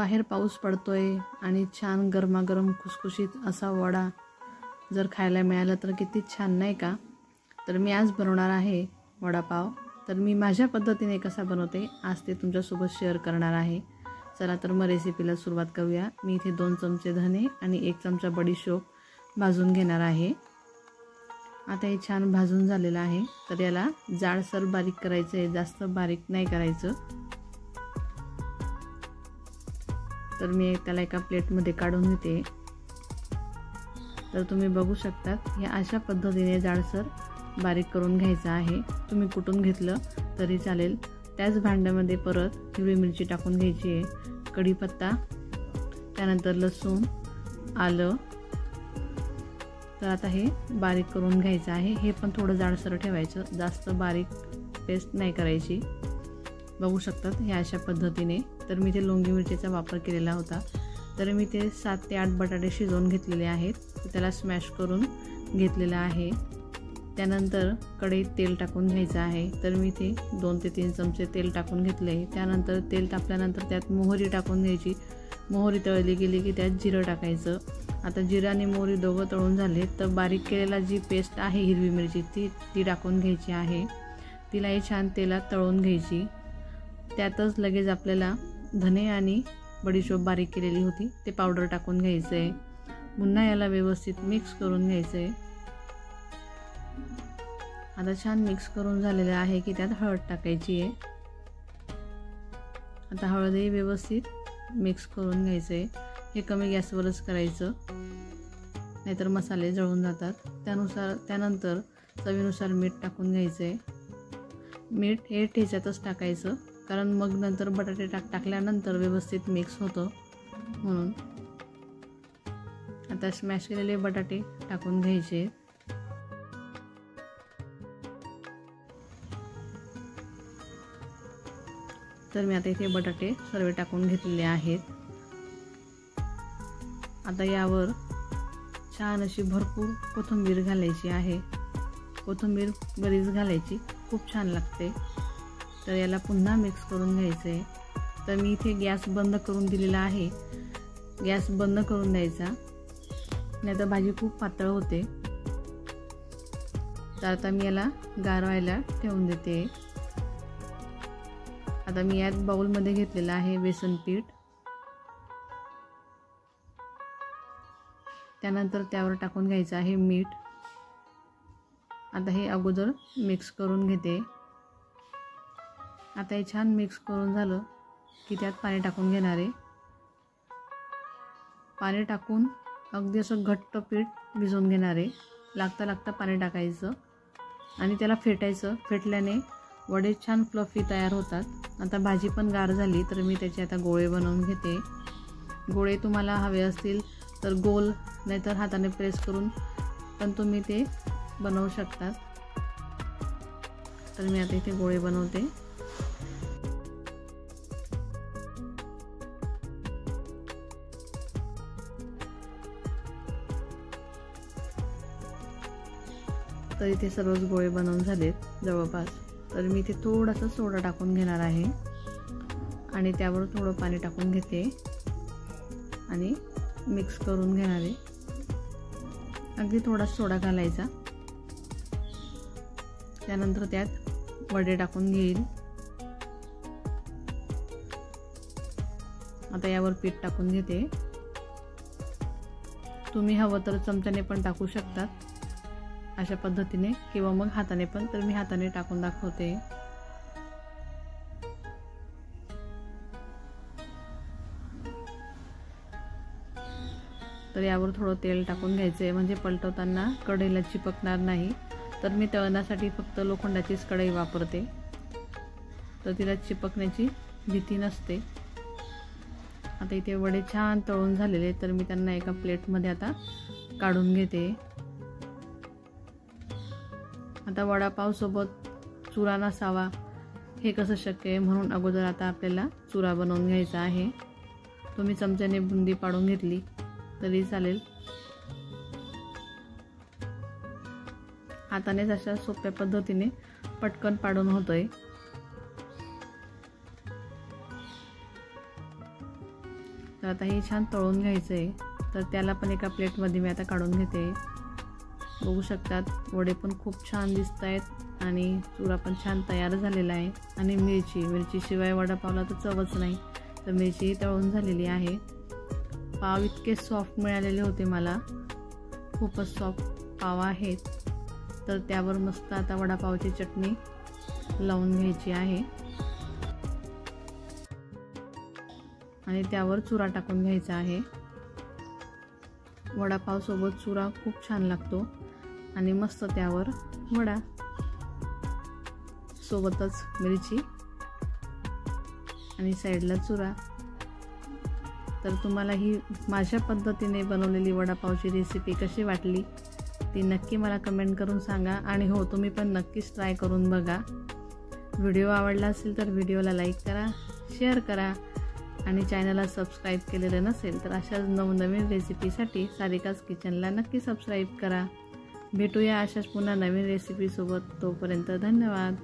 बाहेर पाऊस पडतोय आणि छान गरमागरम खुसखुशीत असा वडा जर खायला मिळाला तर किती छान, नाही का? तर मी आज बनवणार आहे वडापाव. तर मी माझ्या पद्धतीने कसा बनवते आज ते तुमच्यासोबत शेअर करणार आहे. चला तर मग रेसिपीला सुरुवात करूया. मी इथे 2 चमचे धने आणि 1 चमचा बडीशोप भाजून घेणार आहे. आता हे छान भाजून झालेलं आहे. तर याला जाडसर बारीक करायचं आहे, जास्त बारीक नाही करायचं. तर मी त्याला एका प्लेटमध्ये काढून घेते. तर तुम्ही बघू शकतात हे अशा पद्धतीने जाडसर बारीक करून घ्यायचं आहे. तुम्ही कुटून घेतलं तरी चालेल. त्याच भांड्यामध्ये परत हिरवी मिरची टाकून घ्यायची आहे, कढीपत्ता, त्यानंतर लसूण, आलं. तर आता हे बारीक करून घ्यायचं आहे. हे पण थोडं जाडसर ठेवायचं, जास्त बारीक पेस्ट नाही करायची. बघू शकतात हे अशा पद्धतीने. तर मी ते लोंगी मिरचीचा वापर केलेला होता. तर मी ते 7 ते 8 बटाटे शिजवून घेतलेले आहेत. त्याला स्मॅश करून घेतलेलं आहे. त्यानंतर कढईत तेल टाकून घ्यायचं आहे. तर मी ते 2 ते 3 चमचे तेल टाकून घेतले. त्यानंतर तेल तापल्यानंतर त्यात मोहरी टाकून घ्यायची. मोहरी तळली गेली की त्यात जिरं टाकायचं. आता जिरं आणि मोहरी दोघं तळून झाले तर बारीक केलेला जी पेस्ट आहे हिरवी मिरची ती टाकून घ्यायची आहे. तिलाही छान तेलात तळून घ्यायची. त्यातच लगेच आपल्याला धने आणि बडीशोप बारीक केलेली होती ते पावडर टाकून घ्यायचं आहे. पुन्हा याला व्यवस्थित मिक्स करून घ्यायचं आहे. आता छान मिक्स करून झालेलं आहे की त्यात हळद टाकायची आहे. आता हळदही व्यवस्थित मिक्स करून घ्यायचं आहे. हे कमी गॅसवरच करायचं, नाहीतर मसाले जळून जातात. त्यानंतर चवीनुसार मीठ टाकून घ्यायचं आहे. मीठ हे ठेच्यातच टाकायचं, कारण मग नंतर बटाटे टाकल्यानंतर व्यवस्थित मिक्स होतं म्हणून. आता स्मॅश केलेले बटाटे टाकून घ्यायचे. तर मी आता इथे बटाटे सर्व टाकून घेतलेले आहेत. आता यावर छान अशी भरपूर कोथिंबीर घालायची आहे. कोथिंबीर बरीच घालायची, खूप छान लागते. तर याला पुन्हा मिक्स करून घ्यायचं आहे. तर मी इथे गॅस बंद करून दिलेला आहे. गॅस बंद करून द्यायचा, नाहीतर भाजी खूप पातळ होते. तर आता मी याला गार व्हायला ठेवून देते. आता मी यात बाउलमध्ये घेतलेलं आहे बेसन पीठ. त्यानंतर त्यावर टाकून घ्यायचं आहे मीठ. आता हे अगोदर मिक्स करून घेते. आता हे छान मिक्स करून झालं की त्यात पाणी टाकून घेणार आहे. पाणी टाकून अगदी असं घट्ट पीठ भिजवून घेणार आहे. लागता पाणी टाकायचं आणि त्याला फेटायचं. फेटल्याने वडे छान फ्लफी तयार होतात. आता भाजी पण गार झाली तर मी त्याचे आता गोळे बनवून घेते. गोळे तुम्हाला हवे असतील तर गोल, नाहीतर हाताने प्रेस करून पण तुम्ही ते बनवू शकतात. तर मी आता इथे गोळे बनवते. तर इथे सर्वच गोळे बनवून झालेत जवळपास. तर मी इथे थोडासा सोडा टाकून घेणार आहे आणि त्यावर थोडं पाणी टाकून घेते आणि मिक्स करून घेणार आहे. अगदी थोडा सोडा घालायचा. त्यानंतर त्यात वडे टाकून घेईल. आता यावर पीठ टाकून घेते. तुम्ही हवं तर चमच्याने पण टाकू शकतात अशा पद्धतीने, किंवा मग हाताने पण. तर मी हाताने टाकून दाखवते. तर यावर थोडं तेल टाकून घ्यायचं आहे, म्हणजे पलटवताना कढईला चिपकणार नाही. तर मी तळण्यासाठी फक्त लोखंडाचीच कढई वापरते, तर तिला चिपकण्याची भीती नसते. आता इथे वडे छान तळून झालेले, तर मी त्यांना एका प्लेटमध्ये आता काढून घेते. आता वडापाव सोबत चुरा नसावा हे कसं शक्य आहे, म्हणून अगोदर आता आपल्याला चुरा बनवून घ्यायचा आहे. तुम्ही चमच्याने बुंदी पाडून घेतली तरी चालेल. हातानेच अशा सोप्या पद्धतीने पटकन पाडून होतोय. तर आता हे छान तळून घ्यायचं आहे. तर त्याला पण एका प्लेटमध्ये मी आता काढून घेते. बघू शकतात वडे पण खूप छान दिसत आहेत आणि चुरा पण छान तयार झालेला आहे. आणि मिरचीशिवाय वडापावला तर चवच नाही. तर मिरची तळून झालेली आहे. पाव इतके सॉफ्ट मिळालेले होते मला, खूपच सॉफ्ट पाव आहेत. तर त्यावर मस्त आता वडापावची चटणी लावून घ्यायची आहे आणि त्यावर चुरा टाकून घ्यायचा आहे. वडापाव सोबत चुरा खूप छान लागतो आणि मस्त त्यावर वडा, सोबतच मिरची आणि साईडला चुरा. तर तुम्हाला ही माझ्या पद्धतीने बनवलेली वडापावची रेसिपी कशी वाटली ती नक्की मला कमेंट करून सांगा. आणि हो, तुम्ही पण नक्कीच ट्राय करून बघा. व्हिडिओ आवडला असेल तर व्हिडिओला लाईक करा, शेअर करा आणि चॅनलला सबस्क्राईब केलेलं नसेल तर अशाच नवनवीन रेसिपीसाठी सारिकाज किचनला नक्की सबस्क्राईब करा. भेटूया अशाच पुन्हा नवीन रेसिपीसोबत. तोपर्यंत धन्यवाद.